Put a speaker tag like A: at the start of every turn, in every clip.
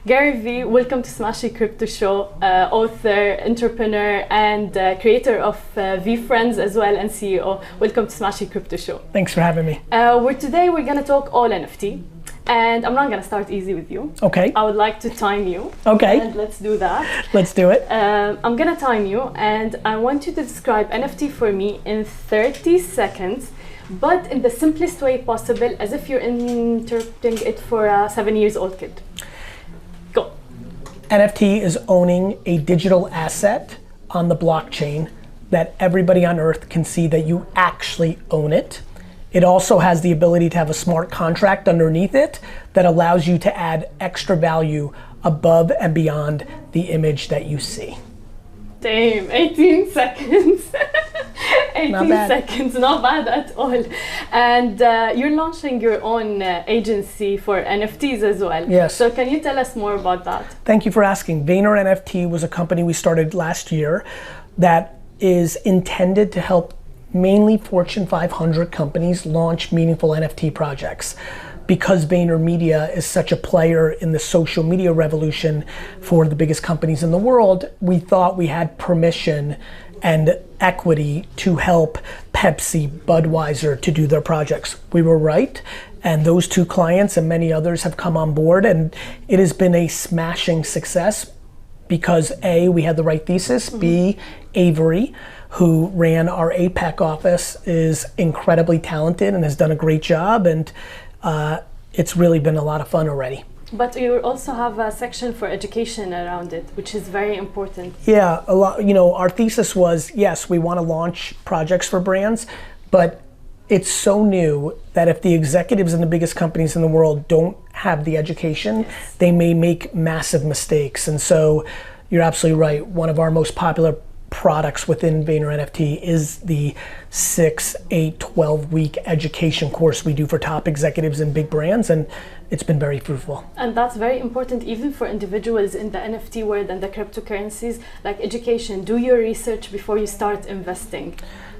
A: Gary V, welcome to Smashy Crypto Show, author, entrepreneur, and creator of Friends as well, and CEO. Welcome to Smashy Crypto Show.
B: Thanks for having me.
A: Today we're gonna talk all NFT, and I'm not gonna start easy with you.
B: Okay.
A: I would like to time you.
B: Okay.
A: And let's do that.
B: Let's do it.
A: I'm gonna time you, and I want you to describe NFT for me in 30 seconds, but in the simplest way possible, as if you're interpreting it for a 7-year-old kid. Go.
B: NFT is owning a digital asset on the blockchain that everybody on Earth can see that you actually own it. It also has the ability to have a smart contract underneath it that allows you to add extra value above and beyond the image that you see.
A: Damn, 18 seconds. 18 seconds, not bad at all. And you're launching your own agency for NFTs as well.
B: Yes.
A: So can you tell us more about that?
B: Thank you for asking. Vayner NFT was a company we started last year that is intended to help mainly Fortune 500 companies launch meaningful NFT projects. Because VaynerMedia is such a player in the social media revolution for the biggest companies in the world, we thought we had permission and equity to help Pepsi, Budweiser to do their projects. We were right, and those two clients and many others have come on board, and it has been a smashing success because A, we had the right thesis, B, Avery, who ran our APAC office, is incredibly talented and has done a great job, and it's really been a lot of fun already.
A: But you also have a section for education around it, which is very important.
B: Yeah, a lot. You know, our thesis was, yes, we want to launch projects for brands, but it's so new that if the executives in the biggest companies in the world don't have the education, yes, they may make massive mistakes. And so you're absolutely right. One of our most popular products within Vayner NFT is the 6, 8, 12-week education course we do for top executives in big brands, and it's been very fruitful.
A: And that's very important even for individuals in the NFT world and the cryptocurrencies, like education. Do your research before you start investing.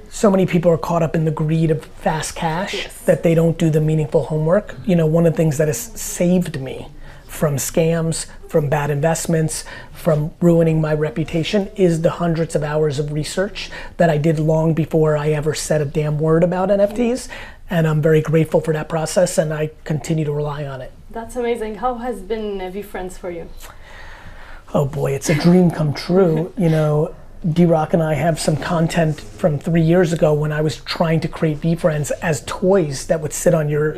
B: So many people are caught up in the greed of fast cash,
A: yes,
B: that they don't do the meaningful homework. You know, one of the things that has saved me from scams, from bad investments, from ruining my reputation is the hundreds of hours of research that I did long before I ever said a damn word about NFTs. And I'm very grateful for that process, and I continue to rely on it.
A: That's amazing. How has been Friends for you?
B: Oh boy, it's a dream come true. You know, D-Rock and I have some content from 3 years ago when I was trying to create Friends as toys that would sit on your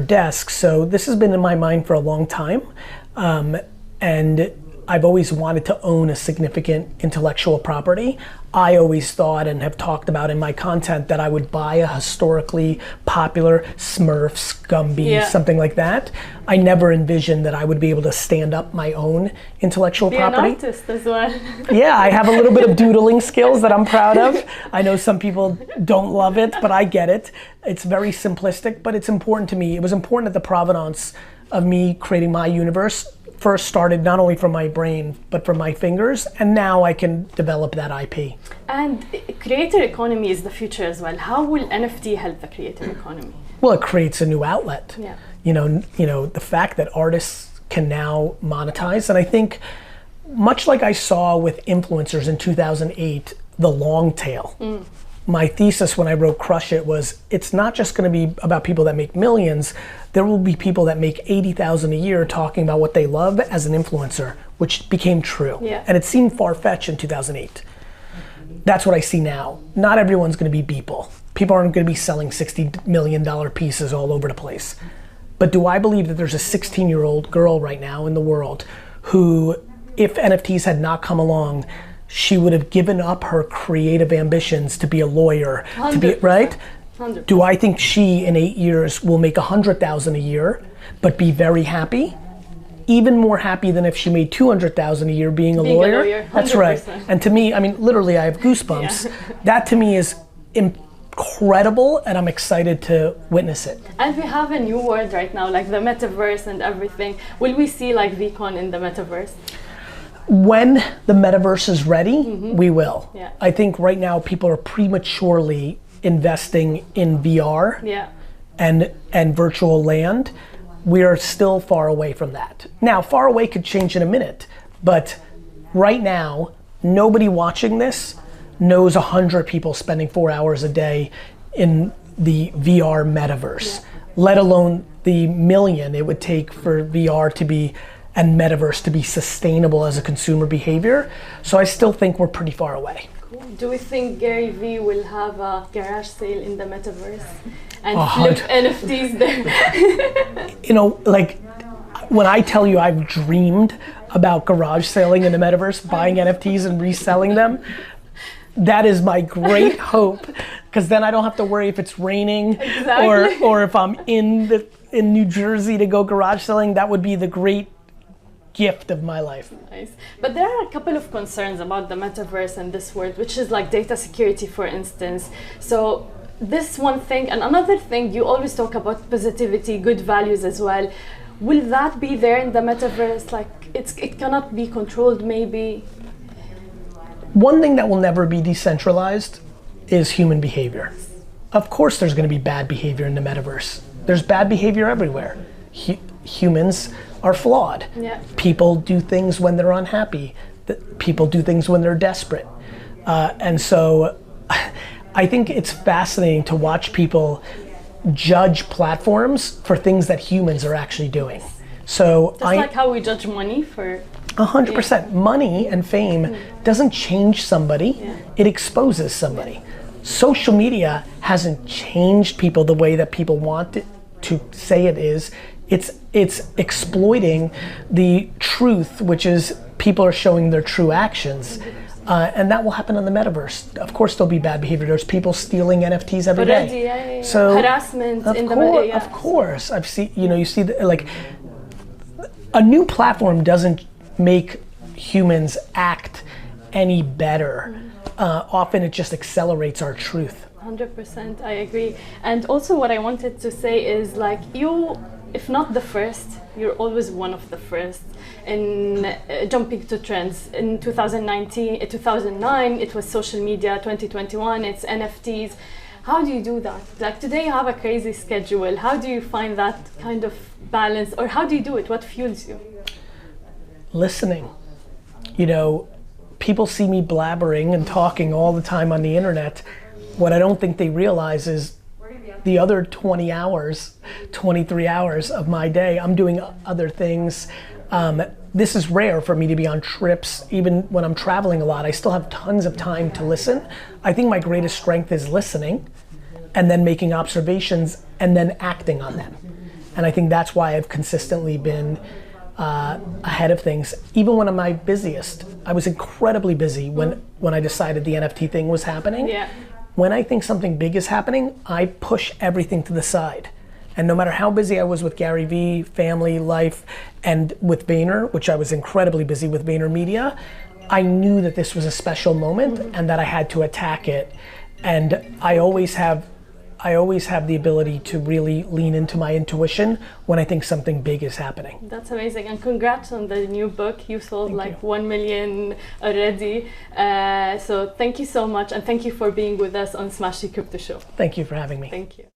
B: desk. So this has been in my mind for a long time. And I've always wanted to own a significant intellectual property. I always thought and have talked about in my content that I would buy a historically popular Smurfs, Gumby, something like that. I never envisioned that I would be able to stand up my own intellectual property.
A: Be an artist as well.
B: Yeah, I have a little bit of doodling skills that I'm proud of. I know some people don't love it, but I get it. It's very simplistic, but it's important to me. It was important that the provenance of me creating my universe first started not only from my brain, but from my fingers, and now I can develop that IP.
A: And creator economy is the future as well. How will NFT help the creator economy?
B: Well, it creates a new outlet.
A: Yeah.
B: You know, the fact that artists can now monetize, and I think much like I saw with influencers in 2008, the long tail. My thesis when I wrote Crush It was, it's not just gonna be about people that make millions, there will be people that make 80,000 a year talking about what they love as an influencer, which became true.
A: Yeah.
B: And it seemed far-fetched in 2008. That's what I see now. Not everyone's gonna be Beeple. People aren't gonna be selling $60 million pieces all over the place. But do I believe that there's a 16-year-old girl right now in the world who, if NFTs had not come along, she would have given up her creative ambitions to be a lawyer, to be, right?
A: 100%.
B: Do I think she in 8 years will make 100,000 a year, but be very happy? Even more happy than if she made 200,000 a year being a lawyer. That's right. And to me, I mean, literally I have goosebumps. Yeah. That to me is incredible, and I'm excited to witness it.
A: And we have a new word right now, like the metaverse and everything. Will we see like VCon in the metaverse?
B: When the metaverse is ready, we will.
A: Yeah.
B: I think right now people are prematurely investing in VR and virtual land. we are still far away from that. Now, far away could change in a minute, but right now, nobody watching this knows 100 people spending 4 hours a day in the VR metaverse, let alone the million it would take for VR to be, and metaverse to be sustainable as a consumer behavior. So I still think we're pretty far away.
A: Cool. Do we think Gary V will have a garage sale in the metaverse and flip NFTs there?
B: You know, like, when I tell you I've dreamed about garage selling in the metaverse, buying NFTs and reselling them, that is my great hope, because then I don't have to worry if it's raining or if I'm in New Jersey to go garage selling. That would be the great gift of my life.
A: Nice. But there are a couple of concerns about the metaverse and this word, which is like data security, for instance. So this one thing, and another thing, you always talk about positivity, good values as well. Will that be there in the metaverse? Like it cannot be controlled, maybe?
B: One thing that will never be decentralized is human behavior. Of course there's going to be bad behavior in the metaverse. There's bad behavior everywhere. Humans are flawed.
A: Yeah.
B: People do things when they're unhappy. People do things when they're desperate. And so I think it's fascinating to watch people judge platforms for things that humans are actually doing. So
A: just like how we judge money for
B: 100%. Money and fame doesn't change somebody, it exposes somebody. Social media hasn't changed people the way that people want it to say it is. It's exploiting the truth, which is people are showing their true actions. And that will happen on the metaverse. Of course there'll be bad behavior. There's people stealing NFTs every day. So
A: harassment in the metaverse.
B: Of course. I've seen, you see like a new platform doesn't make humans act any better. Often it just accelerates our truth.
A: 100%, I agree. And also what I wanted to say is like you, if not the first, you're always one of the first in jumping to trends. In 2009, it was social media. 2021, it's NFTs. How do you do that? Like today you have a crazy schedule. How do you find that kind of balance, or how do you do it? What fuels you?
B: Listening. You know, people see me blabbering and talking all the time on the internet. What I don't think they realize is the other 20 hours, 23 hours of my day, I'm doing other things. This is rare for me to be on trips. Even when I'm traveling a lot, I still have tons of time to listen. I think my greatest strength is listening and then making observations and then acting on them. And I think that's why I've consistently been ahead of things. Even when I'm my busiest, I was incredibly busy when I decided the NFT thing was happening.
A: Yeah.
B: When I think something big is happening, I push everything to the side. And no matter how busy I was with Gary V, family, life, and with Vayner, which I was incredibly busy with VaynerMedia, I knew that this was a special moment and that I had to attack it. And I always have the ability to really lean into my intuition when I think something big is happening.
A: That's amazing, and congrats on the new book. You sold like 1 million already. So thank you so much, and thank you for being with us on Smashy Crypto Show.
B: Thank you for having me.
A: Thank you.